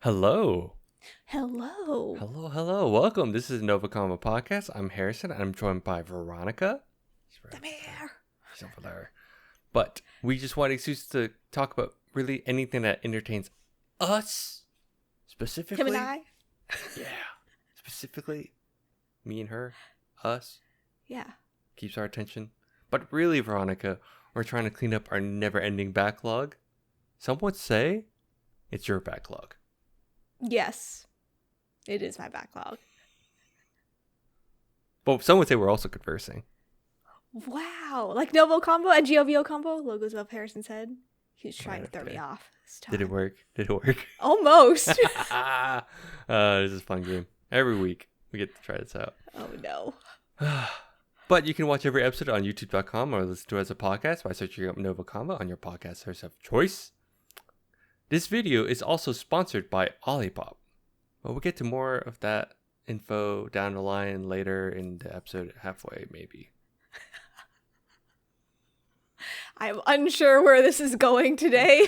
Hello. Hello. Hello. Welcome. This is NgoVo Convo podcast. I'm Harrison. I'm joined by Veronica. Come here. She's over there. But we just want excuse to talk about really anything that entertains us. Specifically. Him and I? Yeah. Specifically, me and her. Us. Yeah. Keeps our attention. But really, Veronica, we're trying to clean up our never-ending backlog. Some would say it's your backlog. Yes. It is my backlog. But some would say we're also conversing. Wow. Like NgoVo Convo and NgoVo Convo, logos above Harrison's head. He was trying to throw me off this time. Did it work? Almost. This is a fun game. Every week we get to try this out. Oh no. But you can watch every episode on youtube.com or listen to it as a podcast by searching up NgoVo Convo on your podcast source of choice. This video is also sponsored by Olipop. But we'll get to more of that info down the line later in the episode, halfway maybe. I'm unsure where this is going today.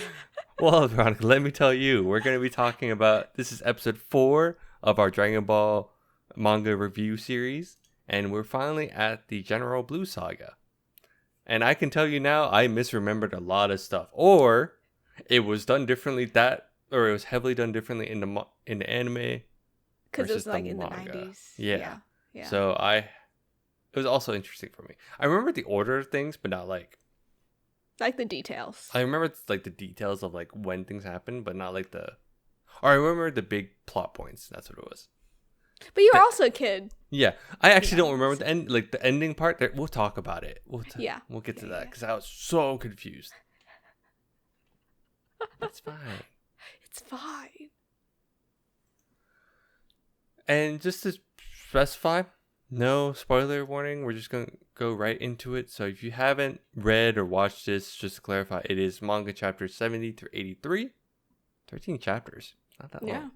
Well, Veronica, let me tell you, we're going to be talking about, this is episode 4 of our Dragon Ball manga review series, and we're finally at the General Blue Saga. And I can tell you now, I misremembered a lot of stuff, or it was done differently or it was heavily done differently in the anime Because it was like the in the manga. 90s. Yeah. Yeah. So it was also interesting for me. I remember the order of things, but not like the details. I remember like the details of like when things happen, but not like I remember the big plot points. That's what it was. But you were also a kid. Yeah, I actually don't remember the end, like the ending part. There, we'll talk about it. We'll get to that because I was so confused. It's fine. It's fine. And just to specify, no spoiler warning. We're just going to go right into it. So if you haven't read or watched this, just to clarify, it is manga chapters 70 through 83. 13 chapters. Not that long.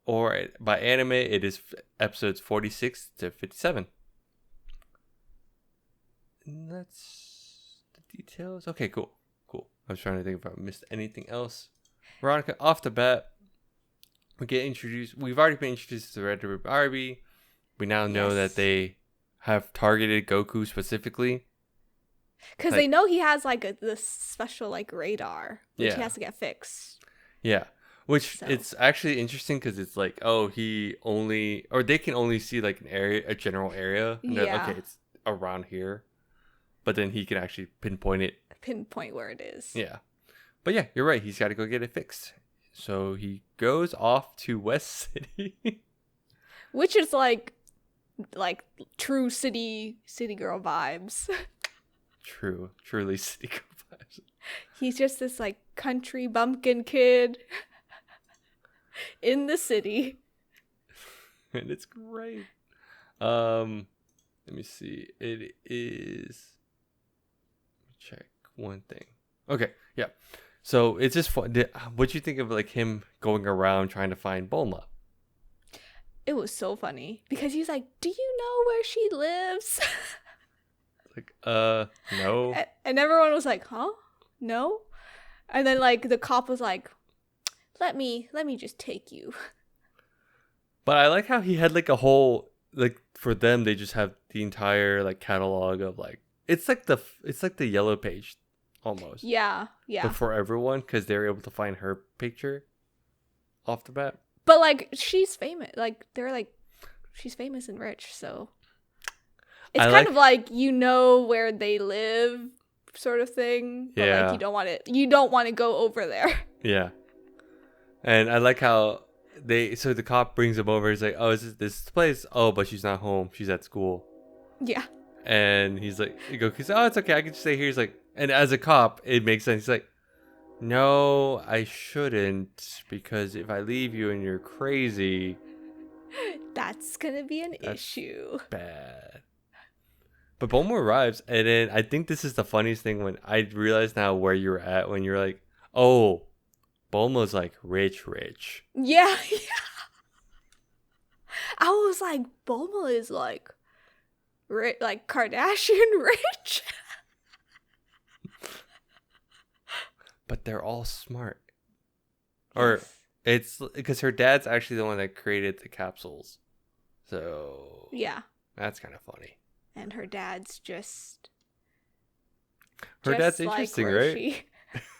Or by anime, it is episodes 46 to 57. And that's the details. Okay, cool. I was trying to think if I missed anything else. Veronica, off the bat, we get introduced. We've already been introduced to the Red Ribbon Army. We now know that they have targeted Goku specifically. Because they know he has like this special like radar, which he has to get fixed. Yeah. Which it's actually interesting because it's like, oh, they can only see like a general area. And okay, it's around here. But then he can actually pinpoint where it is. Yeah. But yeah, you're right. He's got to go get it fixed. So he goes off to West City. Which is like true city girl vibes. Truly city girl vibes. He's just this like country bumpkin kid in the city. And it's great. Let me see. It is, check one thing. Okay, yeah. So it's just fun. What'd you think of like him going around trying to find Bulma? It was so funny because he's like, "Do you know where she lives?" Like, no. And everyone was like, "Huh? No?" And then like the cop was like, let me just take you. But I like how he had like a whole, like, for them they just have the entire like catalog of like it's like the yellow page almost. Yeah. But for everyone, because they were able to find her picture off the bat. But like she's famous. Like they're like she's famous and rich, so it's kind of like where they live sort of thing. But like you don't want to go over there. Yeah. And I like how so the cop brings him over. He's like, oh, is this place? Oh, but she's not home. She's at school. Yeah. And he's like, oh, it's okay. I can just stay here. He's like, and as a cop, it makes sense. He's like, no, I shouldn't, because if I leave you and you're crazy, that's going to be an issue. Bad. But Bulma arrives, and then I think this is the funniest thing when I realize now where you're at when you're like, oh, Bulma's like rich. Yeah. I was like, Bulma is like Kardashian rich. But they're all smart. Or It's because her dad's actually the one that created the capsules. So yeah, that's kind of funny. And her dad's just dad's interesting, like right?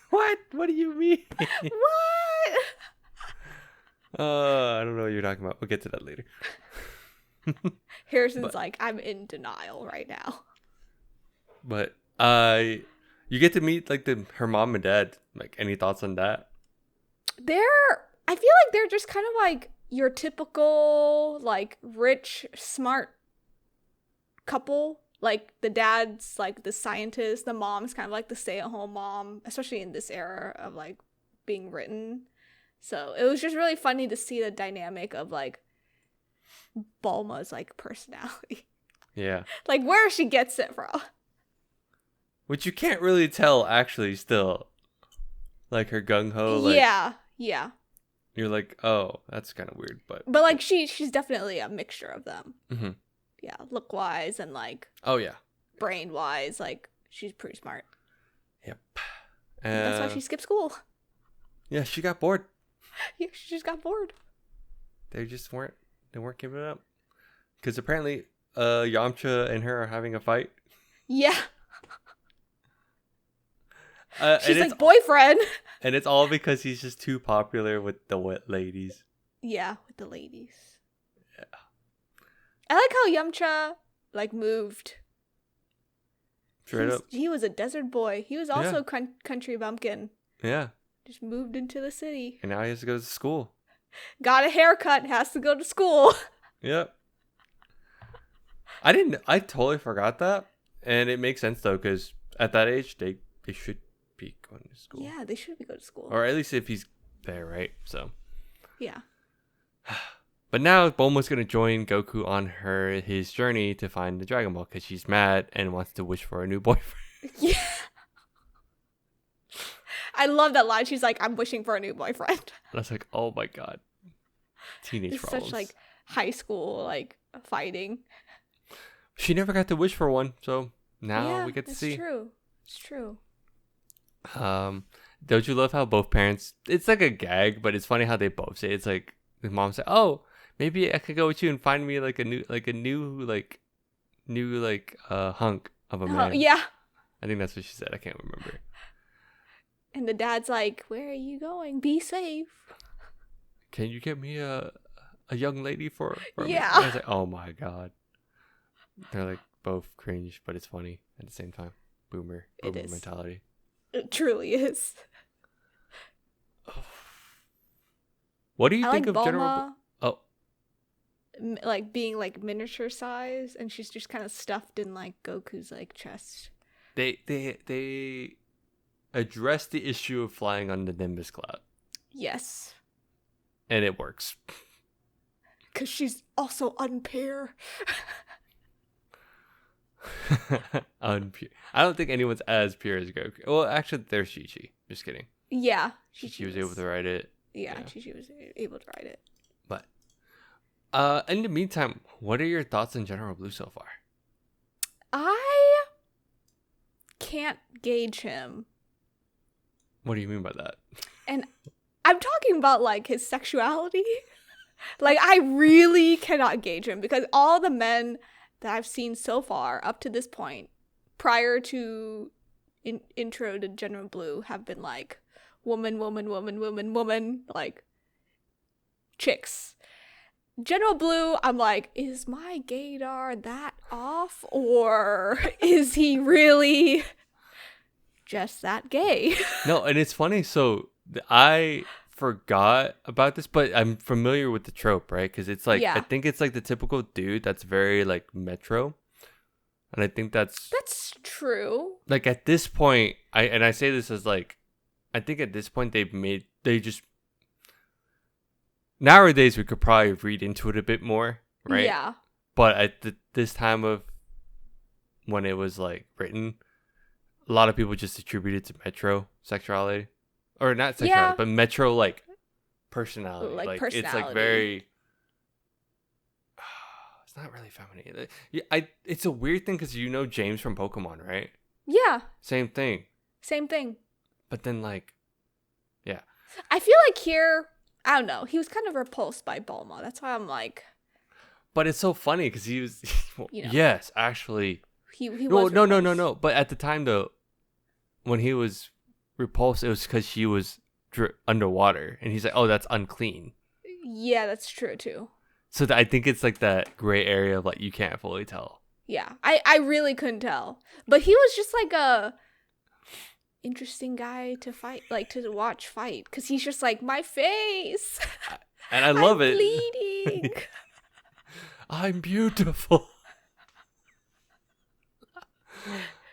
What? What do you mean? What? I don't know what you're talking about. We'll get to that later. Harrison's like, I'm in denial right now. But you get to meet like her mom and dad. Like, any thoughts on that? I feel like they're just kind of like your typical like rich, smart couple. Like the dad's like the scientist, the mom's kind of like the stay-at-home mom, especially in this era of like being written. So it was just really funny to see the dynamic of like Bulma's like personality. Yeah. Like where she gets it from. Which you can't really tell actually still. Like her gung-ho. Like, yeah. You're like, oh, that's kind of weird. But like she's definitely a mixture of them. Mm-hmm. Yeah, look-wise and like... Oh, yeah. Brain-wise, like, she's pretty smart. Yep. That's why she skipped school. Yeah, she got bored. Yeah, she just got bored. They weren't giving it up. Because apparently, Yamcha and her are having a fight. Yeah. She's like, boyfriend. And it's all because he's just too popular with the wet ladies. Yeah, with the ladies. Yeah. I like how Yamcha, like, moved. Straight up. He was a desert boy. He was also a country bumpkin. Yeah. Just moved into the city. And now he has to go to school. Got a haircut, has to go to school. Yep. I totally forgot that. And it makes sense, though, because at that age, they should be going to school. Yeah, they should be going to school. Or at least if he's there, right? So. Yeah. But now Bulma's going to join Goku on his journey to find the Dragon Ball because she's mad and wants to wish for a new boyfriend. Yeah. I love that line. She's like, I'm wishing for a new boyfriend. And I was like, oh my God. Teenage it's problems. Such like high school like fighting. She never got to wish for one, so now we get to see. It's true. Don't you love how both parents, it's like a gag, but it's funny how they both say it. It's like the mom said, oh, maybe I could go with you and find me like a new hunk of a man. Yeah. I think that's what she said. I can't remember. And the dad's like, where are you going? Be safe. Can you get me a young lady for me? Yeah. And I was like, oh my God. They're like both cringe, but it's funny at the same time. Boomer mentality. It truly is. What do you think of Bulma, General? Oh, like being like miniature size, and she's just kind of stuffed in like Goku's like chest. They address the issue of flying on the Nimbus cloud. Yes. And it works. Because she's also unpure. Unpure. I don't think anyone's as pure as Goku. Well, actually, there's Chi-Chi. Just kidding. Yeah. Chi was able to ride it. Yeah, Chi-Chi was able to ride it. But in the meantime, what are your thoughts on General Blue so far? I can't gauge him. What do you mean by that? And I'm talking about like his sexuality. Like I really cannot gauge him because all the men that I've seen so far up to this point, prior to intro to General Blue, have been like woman, like chicks. General Blue, I'm like, is my gaydar that off, or is he really just that gay? No, and it's funny. So I forgot about this, but I'm familiar with the trope, right? Because it's like, I think it's like the typical dude that's very like metro, and I think that's true. Like at this point, I say this as like, I think at this point nowadays we could probably read into it a bit more, right? Yeah. But at this time of when it was like written, a lot of people just attributed to metro sexuality. Or not sexuality, but metro like personality. Like personality. It's like very. It's not really feminine. It's a weird thing because James from Pokemon, right? Yeah. Same thing. Same thing. But then like, yeah. I feel like here, I don't know. He was kind of repulsed by Bulma. That's why I'm like. But it's so funny because he was. Yes, actually. He was. No. But at the time though, when he was repulsed, it was because she was underwater, and he's like, "Oh, that's unclean." Yeah, that's true too. So I think it's like that gray area of like you can't fully tell. Yeah, I really couldn't tell, but he was just like a interesting guy to fight, like to watch fight, because he's just like my face, and I love I'm it. Bleeding. I'm beautiful.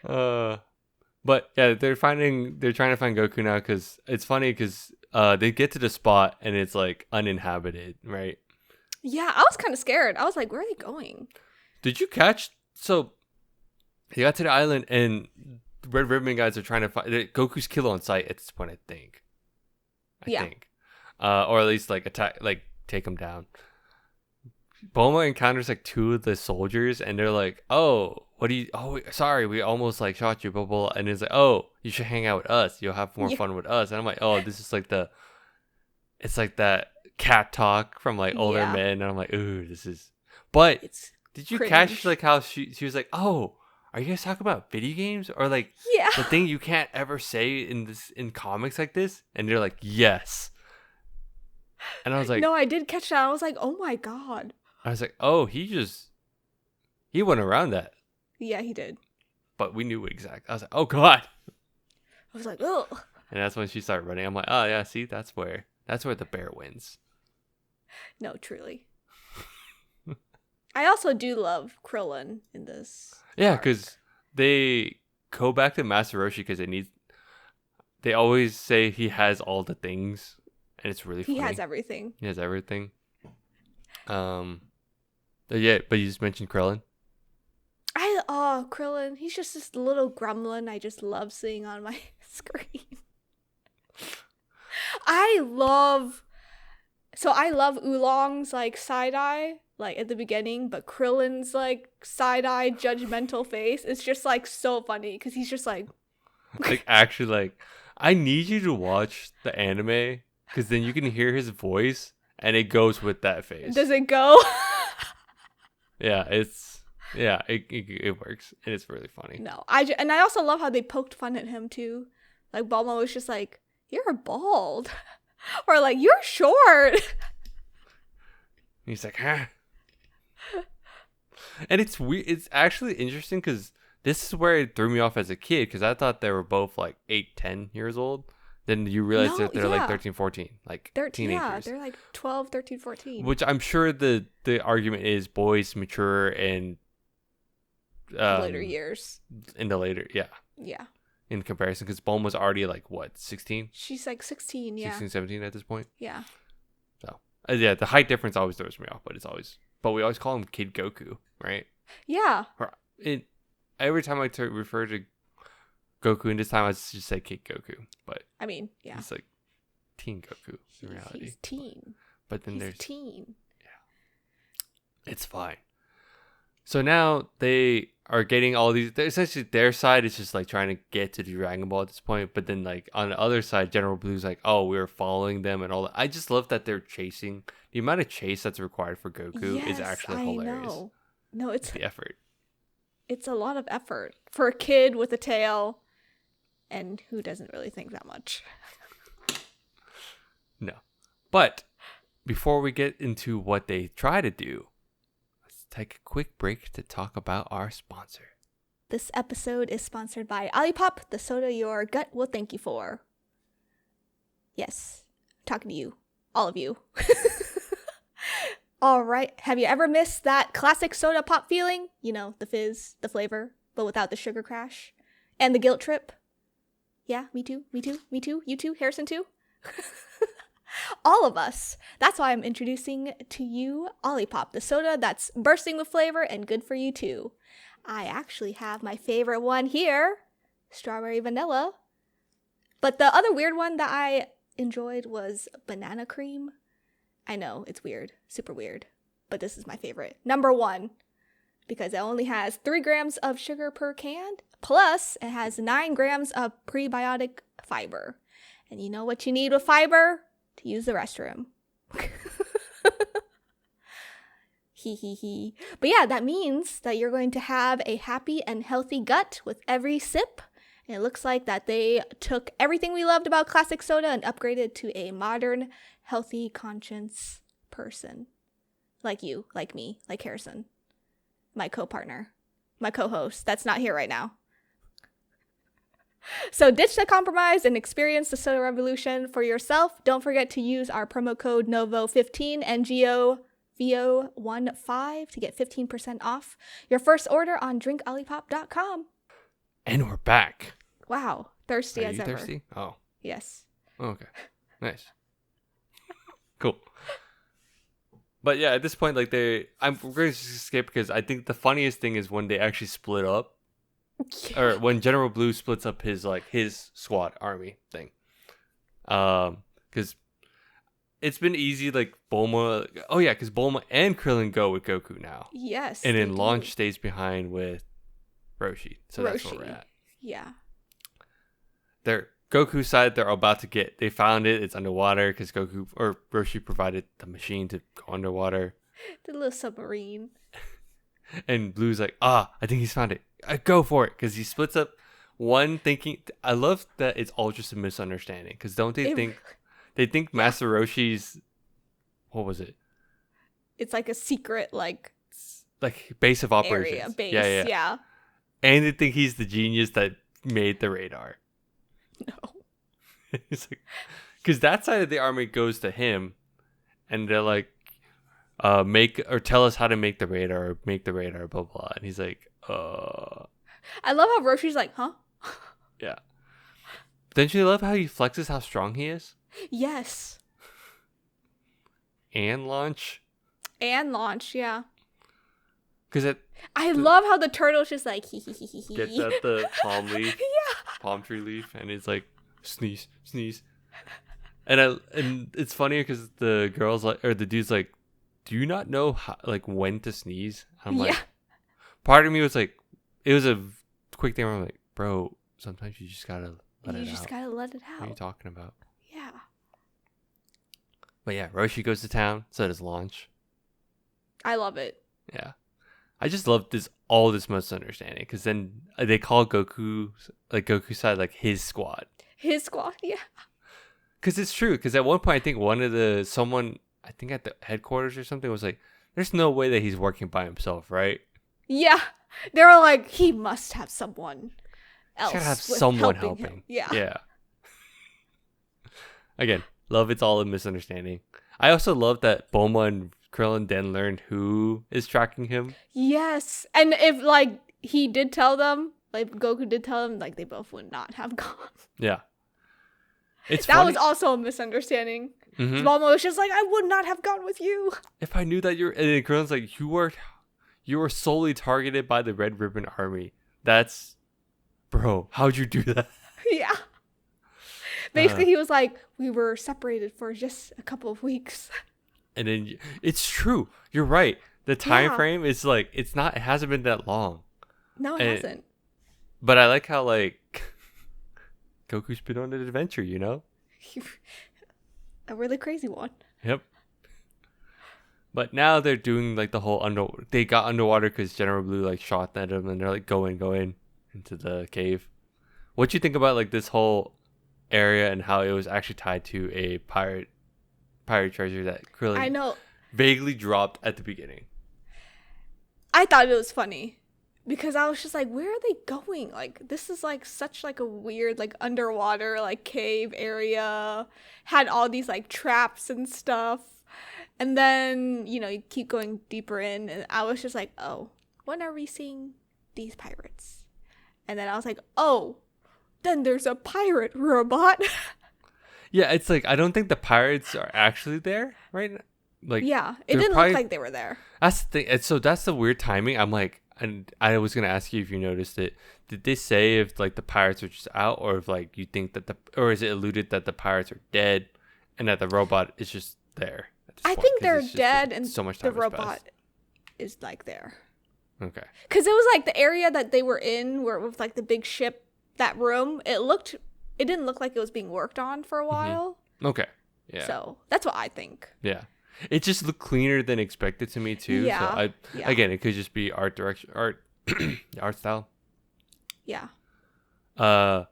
But yeah, they're trying to find Goku now because it's funny because they get to the spot and it's like uninhabited, right? Yeah, I was kind of scared. I was like, where are they going? Did you catch? So they got to the island and the Red Ribbon guys are trying to find Goku's kill on sight at this point. I think, or at least like attack, like take him down. Bulma encounters like two of the soldiers and they're like, "Oh, what do you? Oh, sorry, we almost like shot you, blah blah." And it's like, "Oh, you should hang out with us. You'll have more fun with us." And I'm like, "Oh, this is like it's like that cat talk from like older men." And I'm like, "Ooh, this is." But did you catch like how she was like, "Oh, are you guys talking about video games or like the thing you can't ever say in comics like this?" And they're like, "Yes." And I was like, "No, I did catch that." I was like, "Oh my god." I was like, "Oh, he went around that." Yeah, he did. But we knew exactly. I was like, "Oh god." I was like, "Ugh." And that's when she started running. I'm like, "Oh yeah, see, that's where the bear wins." No, truly. I also do love Krillin in this. Yeah, because they go back to Master Roshi because they always say he has all the things, and it's really funny. He has everything. He has everything. Yeah, but you just mentioned Krillin. Krillin. He's just this little gremlin I just love seeing on my screen. I love Oolong's like side eye like at the beginning, but Krillin's like side eye judgmental face. It's just like so funny because he's just like actually like I need you to watch the anime because then you can hear his voice and it goes with that face. Does it go? Yeah, it works and it's really funny. No, I also love how they poked fun at him too. Like Bulma was just like, "You're bald," or like, "You're short." He's like, "Huh." And it's weird. It's actually interesting because this is where it threw me off as a kid because I thought they were both like 8-10 years old. Then you realize that they're like 13-14, like teenagers. Yeah, they're like 12, 13, 14. Which I'm sure the argument is boys mature and later years. In the later, yeah. In comparison, because Bulma's already like what, 16? She's like 16, yeah. 16, 17 at this point. Yeah. So yeah, the height difference always throws me off, but we always call him Kid Goku, right? Yeah. Every time I refer to Goku, and this time I just say Kid Goku, but I mean, yeah, he's like Teen Goku in reality. He's teen. But then there's teen. Yeah, it's fine. So now they are getting all these. Essentially, their side is just like trying to get to the Dragon Ball at this point. But then, like on the other side, General Blue's like, "Oh, we're following them and all that." I just love that they're chasing. The amount of chase that's required for Goku is actually hilarious. Know. No, it's the effort. It's a lot of effort for a kid with a tail. And who doesn't really think that much? No. But before we get into what they try to do, let's take a quick break to talk about our sponsor. This episode is sponsored by Olipop, the soda your gut will thank you for. Yes, I'm talking to you. All of you. All right. Have you ever missed that classic soda pop feeling? You know, the fizz, the flavor, but without the sugar crash and the guilt trip? Yeah, me too, me too, me too, you too, Harrison too. All of us. That's why I'm introducing to you Olipop, the soda that's bursting with flavor and good for you too. I actually have my favorite one here, strawberry vanilla. But the other weird one that I enjoyed was banana cream. I know, it's weird, super weird, but this is my favorite. Number 1, because it only has 3 grams of sugar per can. Plus, it has 9 grams of prebiotic fiber. And you know what you need with fiber? To use the restroom. Hee hee hee. But yeah, that means that you're going to have a happy and healthy gut with every sip. And it looks like that they took everything we loved about classic soda and upgraded to a modern, healthy conscience person. Like you, like me, like Harrison. My co-partner. My co-host. That's not here right now. So ditch the compromise and experience the soda revolution for yourself. Don't forget to use our promo code NgoVo15, NgoVo15 to get 15% off your first order on drinkolipop.com. And we're back. Wow. Thirsty Are as you ever. Thirsty? Oh. Yes. Okay. Nice. Cool. But yeah, at this point, like we're going to skip because I think the funniest thing is when they actually split up. Or when General Blue splits up his squad army thing. Because it's been easy, like Bulma. Oh yeah, because Bulma and Krillin go with Goku now. Yes. And then Launch stays behind with Roshi. So that's where we're at. Yeah. They're Goku's side. They're about to get. They found it. It's underwater because Goku or Roshi provided the machine to go underwater. The little submarine. And Blue's like, I think he's found it. Go for it, because he splits up one thinking. I love that it's all just a misunderstanding, because don't they think they think Master Roshi's, what was it? It's like a secret like base of operations. Area, yeah. And they think he's the genius that made the radar. No. It's like, because that side of the army goes to him, and they're like, make or tell us how to make the radar, or make the radar, blah blah. And he's like, I love how Roshi's like, huh? Yeah. Don't you love how he flexes how strong he is? Yes. And Launch, yeah. Because I love how the turtle's just like hee hee hee hee hee. Gets at the palm leaf, yeah, palm tree leaf, and it's like sneeze, sneeze. And it's funny because the girl's like, or the dude's like, do you not know how, like when to sneeze? I'm like, part of me was like, it was a quick thing where I'm like, bro, sometimes you just gotta let it out. You just gotta let it out. What are you talking about? Yeah. But yeah, Roshi goes to town, so does Launch. I love it. Yeah. I just love all this misunderstanding, because then they call Goku's side like his squad. His squad, yeah. Because it's true, because at one point I think someone at the headquarters or something was like, there's no way that he's working by himself, right? Yeah. They were like, he must have someone else. He's gotta have someone helping. Him. Yeah. Yeah. Again, love it's all a misunderstanding. I also love that Bulma and Krillin then learned who is tracking him. Yes. And if like he did tell them, like Goku did tell them, like they both would not have gone. Yeah. That funny. Was also a misunderstanding. Mm-hmm. Bulma was just like, I would not have gone with you. If I knew that and then Krillin's like, you were solely targeted by the Red Ribbon Army. That's, bro, how'd you do that? Yeah. Basically, he was like, we were separated for just a couple of weeks. And then it's true. You're right. The time frame is like, it hasn't been that long. No, it hasn't. But I like how like Goku's been on an adventure, you know? A really crazy one. Yep. But now they're doing like the whole they got underwater because General Blue like shot at them, and they're like going into the cave. What do you think about like this whole area and how it was actually tied to a pirate treasure that Krillin vaguely dropped at the beginning? I thought it was funny because I was just like, where are they going? Like, this is like such like a weird like underwater like cave area, had all these like traps and stuff. And then, you keep going deeper in, and I was just like, oh, when are we seeing these pirates? And then I was like, oh, then there's a pirate robot. Yeah, it's like, I don't think the pirates are actually there right now. Like, yeah, it didn't look like they were there. That's the thing. So that's the weird timing. I'm like, and I was going to ask you if you noticed it. Did they say if like the pirates are just out, or if like you think that or is it alluded that the pirates are dead and that the robot is just there? I think they're dead, and so much time the robot is like there. Okay. Because it was like the area that they were in, where with like the big ship, that room. It didn't look like it was being worked on for a while. Mm-hmm. Okay. Yeah. So that's what I think. Yeah. It just looked cleaner than expected to me too. Yeah. So again, it could just be art direction, art style. Yeah. So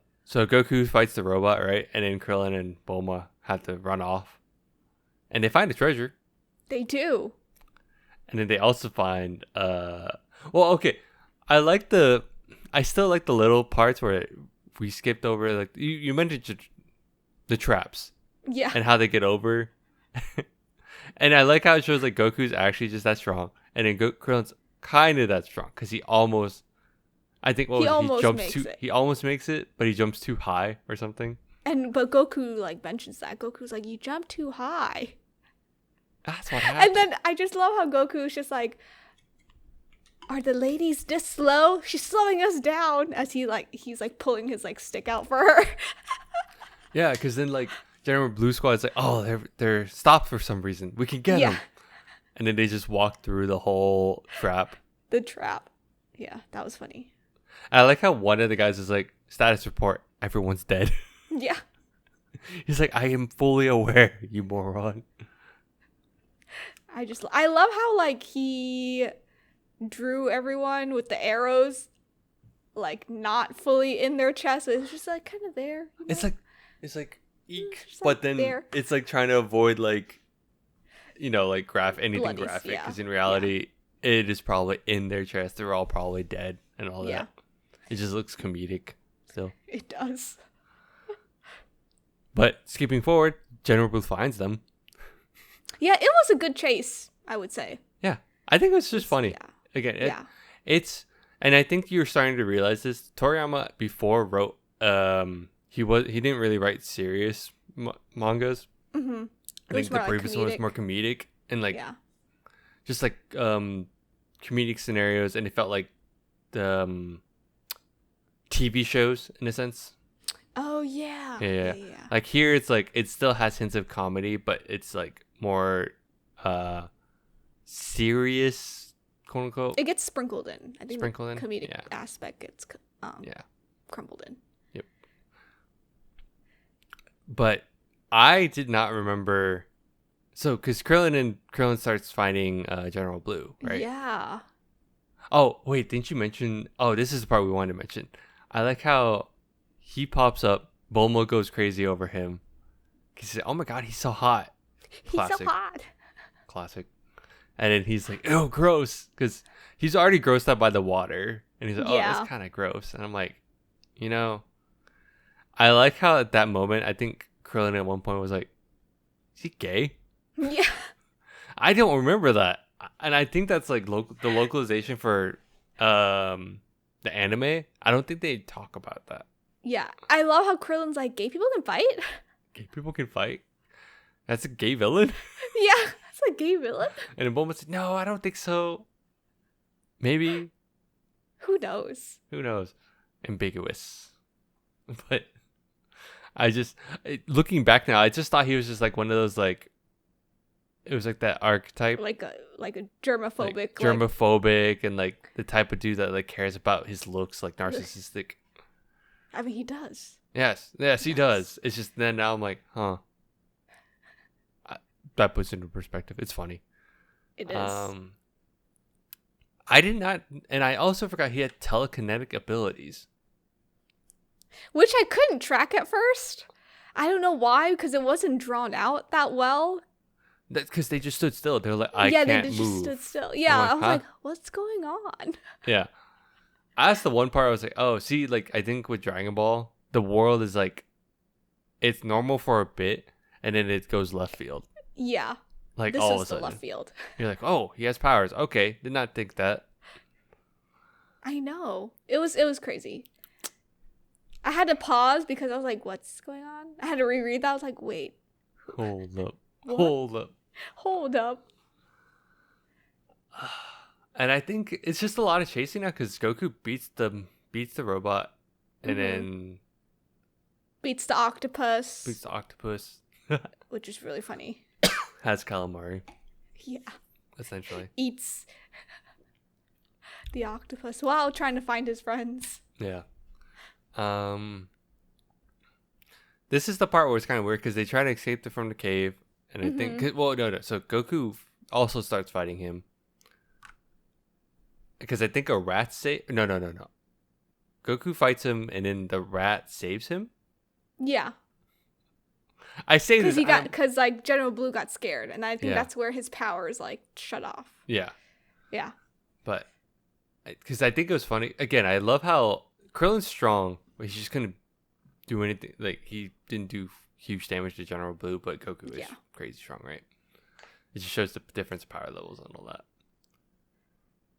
Goku fights the robot, right? And then Krillin and Bulma have to run off. And they find a treasure. They do. And then they also find okay. I still like the little parts where we skipped over, like you mentioned the traps. Yeah. And how they get over. And I like how it shows like Goku's actually just that strong. And then Krillin's kind of that strong because he almost, I think, he almost makes it, but he jumps too high or something. But Goku like mentions that. Goku's like, you jump too high. That's what happened. And then I just love how Goku's just like, are the ladies this slow? She's slowing us down, as he's like pulling his like stick out for her. Yeah, because then like General Blue Squad's like, oh, they're stopped for some reason. We can get them. And then they just walk through the whole trap. The trap. Yeah, that was funny. I like how one of the guys is like, status report, everyone's dead. Yeah. He's like, I am fully aware, you moron. I love how like he drew everyone with the arrows like not fully in their chest. It's just like kind of there. You know? It's like eek, just, but then there. It's like trying to avoid like, like anything Bloody, graphic, yeah. because in reality it is probably in their chest. They're all probably dead and all that. It just looks comedic still. It does. But skipping forward, General Blue finds them. Yeah, it was a good chase, I would say. Yeah, I think it's just funny. Yeah. Again, it's, and I think you're starting to realize this. Toriyama before wrote, he didn't really write serious mangas. Mm-hmm. I think the previous one was more comedic and like, just like comedic scenarios, and it felt like the TV shows in a sense. Oh yeah. Yeah. Like here, it's like it still has hints of comedy, but it's like more serious, quote unquote. It gets sprinkled in. I think sprinkled in comedic aspect gets crumbled in. Yep. But I did not remember. So, because Krillin starts finding General Blue, right? Yeah. Oh wait, didn't you mention? Oh, this is the part we wanted to mention. I like how he pops up. Bulma goes crazy over him. He says, "Oh my god, he's so hot." Classic. He's so hot. Classic. And then he's like, "Ew, gross," because he's already grossed out by the water, and he's like, "Oh, that's kind of gross." And I'm like, I like how at that moment, I think Krillin at one point was like, "Is he gay?" Yeah. I don't remember that, and I think that's like the localization for the anime. I don't think they talk about that. Yeah, I love how Krillin's like, gay people can fight? Gay people can fight? That's a gay villain? Yeah, that's a gay villain. And then Bulma said, no, I don't think so. Maybe. Who knows? Ambiguous. But looking back now, I just thought he was just like one of those like, it was like that archetype. Like a germophobic. Germophobic and like the type of dude that like cares about his looks, like narcissistic. I mean, he does. Yes, he does. It's just then now I'm like, huh. That puts it into perspective. It's funny. It is. I did not, and I also forgot he had telekinetic abilities. Which I couldn't track at first. I don't know why, because it wasn't drawn out that well. That's because they just stood still. They're like, I can't move. Yeah, they just stood still. Yeah, I was like, what's going on? Yeah. That's the one part I was like, oh, see, like, I think with Dragon Ball, the world is like, it's normal for a bit, and then it goes left field. Yeah. Like, this all is of a sudden. Left field. You're like, oh, he has powers. Okay, did not think that. I know. It was crazy. I had to pause because I was like, what's going on? I had to reread that. I was like, wait. Hold up. What? Hold up. And I think it's just a lot of chasing now because Goku beats the robot and then beats the octopus. Which is really funny. Has calamari. Yeah. Essentially. Eats the octopus while trying to find his friends. Yeah. this is the part where it's kind of weird because they try to escape from the cave, and I think, well, no. So Goku also starts fighting him because I think a rat no. Goku fights him, and then the rat saves him. Yeah. I say this because like General Blue got scared, and I think that's where his powers like shut off. Yeah. Yeah. But because I think it was funny. Again, I love how Krillin's strong, but he just couldn't do anything. Like he didn't do huge damage to General Blue, but Goku is crazy strong, right? It just shows the difference of power levels and all that.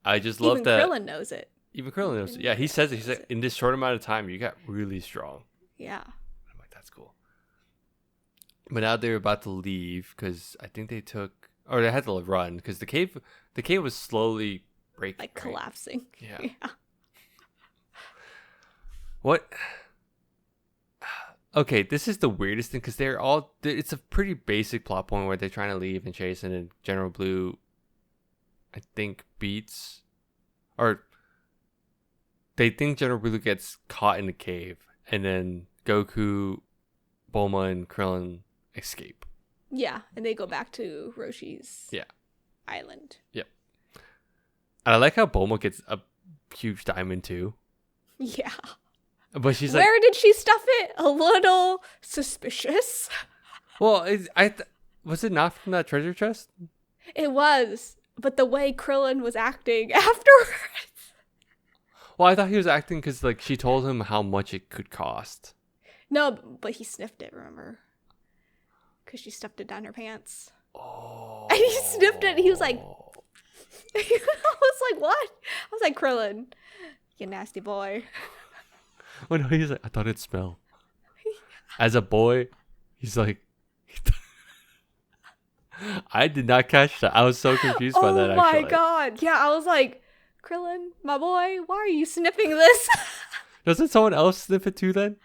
I just love that. Even Krillin knows it. Even Krillin knows it. Yeah, he says it. He said, in this short amount of time, you got really strong. Yeah. I'm like, that's cool. But now they're about to leave because I think they had to run because the cave was slowly breaking, like collapsing. Yeah. What? Okay, this is the weirdest thing because it's a pretty basic plot point where they're trying to leave and chase, and then General Blue, I think, they think General Blue gets caught in the cave, and then Goku, Bulma, and Krillin escape. Yeah, and they go back to Roshi's island. Yep. And I like how Bulma gets a huge diamond too. Yeah. But she's where did she stuff it? A little suspicious. Well, was it not from that treasure chest? It was, but the way Krillin was acting afterwards. Well, I thought he was acting because like she told him how much it could cost. No, but he sniffed it. Remember? Because she stuffed it down her pants. Oh. And he sniffed it. And he was like, I was like, what? I was like, Krillin, you nasty boy. Oh no, he's like, I thought it'd smell. As a boy, he's like, I did not catch that. I was so confused by that. Oh my god! Yeah, I was like, Krillin, my boy, why are you sniffing this? Doesn't someone else sniff it too? Then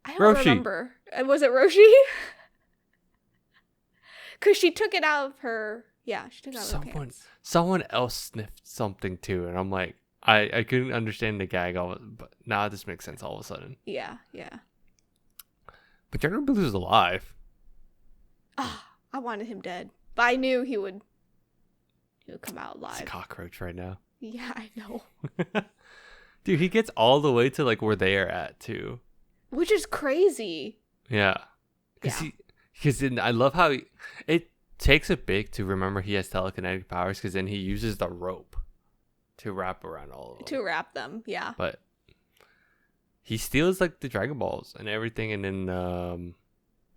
I don't remember. Was it Roshi? Because she took it out of her. Yeah, she took it out of her pants. Someone else sniffed something too, and I'm like, I couldn't understand the gag, but now this makes sense all of a sudden. Yeah. But General Blue is alive. I wanted him dead, but I knew he would come out alive. He's a cockroach right now. Yeah, I know. Dude, he gets all the way to like where they are at too, which is crazy. Yeah, because I love how it takes a bit to remember he has telekinetic powers, because then he uses the rope to wrap around all of them. To wrap them, yeah. But he steals like the Dragon Balls and everything, and then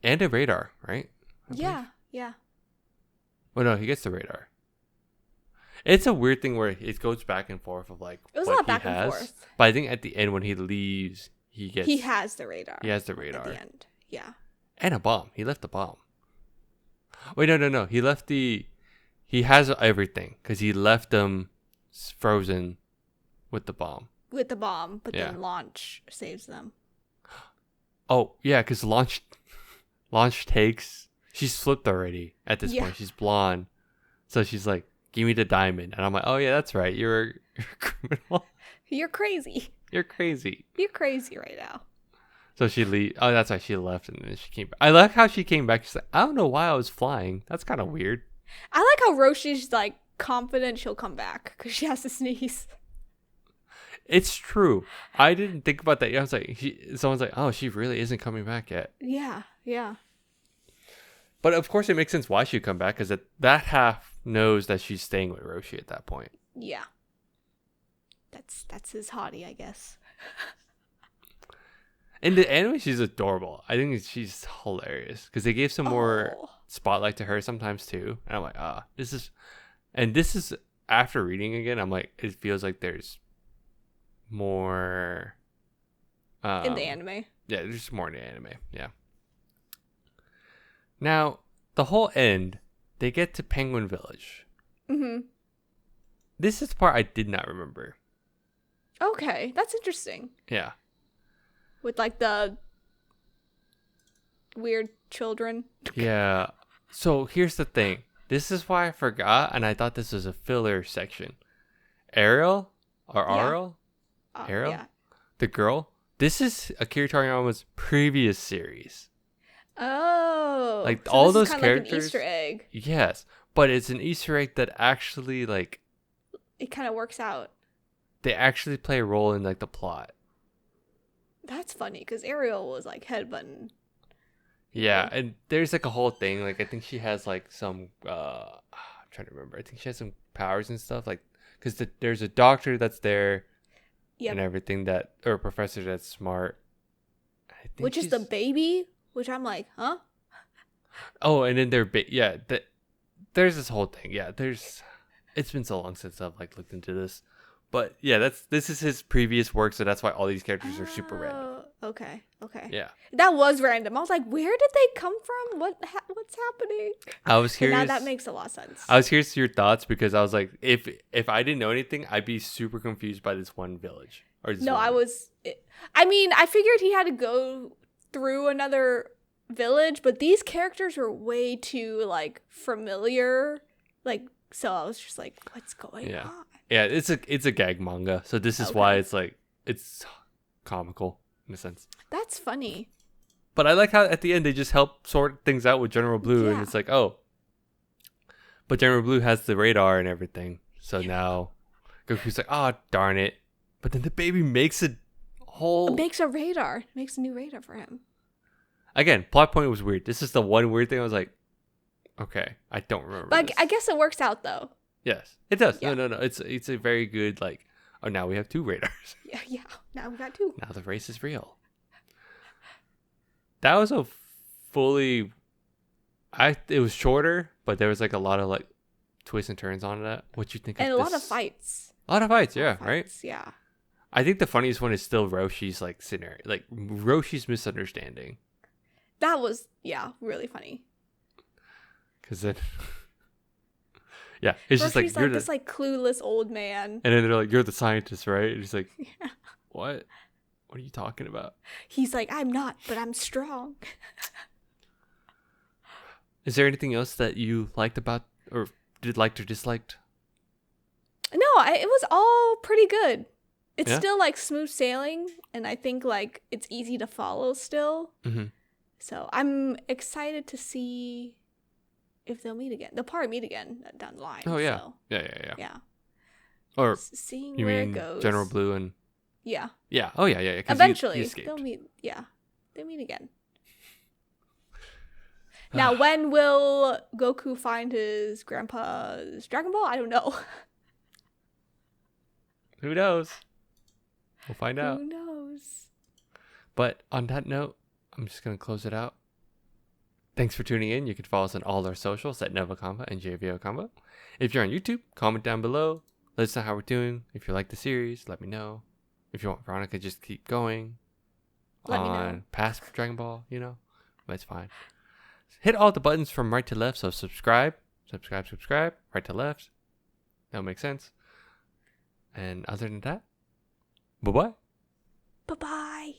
and a radar, right? Yeah. Well, no, he gets the radar. It's a weird thing where it goes back and forth of like it was what a lot back and forth. But I think at the end when he leaves, he has the radar. He has the radar at the end. Yeah. And a bomb. He left the bomb. Wait, no. He has everything because he left them frozen with the bomb. But then Launch saves them. Oh yeah, because Launch takes. She's flipped already at this point. She's blonde, so she's like, "Give me the diamond," and I'm like, "Oh yeah, that's right. You're a criminal. You're crazy. You're crazy. You're crazy right now." So she leaves. Oh, that's right. She left and then she came back. I like how she came back. She's like, "I don't know why I was flying. That's kind of weird." I like how Roshi's like confident she'll come back because she has to sneeze. It's true. I didn't think about that. I was like, someone's like, "Oh, she really isn't coming back yet." Yeah. But of course, it makes sense why she'd come back, because that half knows that she's staying with Roshi at that point. Yeah. That's his hottie, I guess. In the anime, she's adorable. I think she's hilarious because they gave some more spotlight to her sometimes too. And I'm like, this is after reading again. I'm like, it feels like there's more in the anime. Yeah, there's more in the anime. Yeah. Now, the whole end, they get to Penguin Village. Mm-hmm. This is the part I did not remember. Okay, that's interesting. Yeah. With like the weird children. Yeah. So here's the thing. This is why I forgot, and I thought this was a filler section. Ariel? Or Ariel? Ariel? Yeah. The girl? This is Akira Toriyama's previous series. Oh, like so all this those is characters. Like an Easter egg. Yes, but it's an Easter egg that actually like it kind of works out. They actually play a role in like the plot. That's funny because Ariel was like headbutting. Yeah, and there's like a whole thing. Like I think she has like some. I'm trying to remember. I think she has some powers and stuff. Like because there's a doctor that's there. Yep. And everything that, or a professor that's smart. Which is the baby, which I'm like, huh? Oh, and then there's this whole thing. Yeah, it's been so long since I've like looked into this. But yeah, this is his previous work, so that's why all these characters are super random. Okay. Yeah. That was random. I was like, where did they come from? What's happening? I was curious. But now that makes a lot of sense. I was curious to your thoughts because I was like, if I didn't know anything, I'd be super confused by this one village. I figured he had to go through another village, but these characters were way too like familiar. Like, so I was just like, what's going on? Yeah, it's a gag manga, so this is why it's like it's comical in a sense. That's funny. But I like how at the end they just help sort things out with General Blue, and it's like, oh, but General Blue has the radar and everything, so now Goku's like, oh darn it! But then the baby makes a radar, makes a new radar for him. Again, plot point was weird. This is the one weird thing I was like, okay, I don't remember. But I guess it works out though. Yes, it does. Yeah. No. It's a very good like. Oh, now we have 2 radars. Yeah. Now we got 2. Now the race is real. That was a fully. It was shorter, but there was like a lot of like twists and turns on that. What you think? And a lot of fights. A lot of fights, yeah, right. Yeah. I think the funniest one is still Roshi's like scenario, like Roshi's misunderstanding. That was really funny. Because then. Yeah, it's Roshi's just like you're this like clueless old man. And then they're like, "You're the scientist, right?" And he's like, yeah. What are you talking about? He's like, "I'm not, but I'm strong." Is there anything else that you liked about, or liked or disliked? No, it was all pretty good. It's still like smooth sailing, and I think like it's easy to follow still. Mm-hmm. So I'm excited to see if they'll meet again. They'll probably meet again down the line. Oh yeah, so. Yeah. Or seeing you where mean it goes. General Blue and yeah. Oh yeah. Eventually they'll meet. Yeah, they'll meet again. Now, when will Goku find his grandpa's Dragon Ball? I don't know. Who knows? We'll find out. Who knows? But on that note, I'm just gonna close it out. Thanks for tuning in. You can follow us on all our socials at NgoVo Convo and NgoVo Convo. If you're on YouTube, comment down below. Let us know how we're doing. If you like the series, let me know. If you want Veronica, just keep going let me know. Past Dragon Ball, that's fine. Hit all the buttons from right to left. So subscribe, right to left. That'll make sense. And other than that, bye-bye. Bye-bye.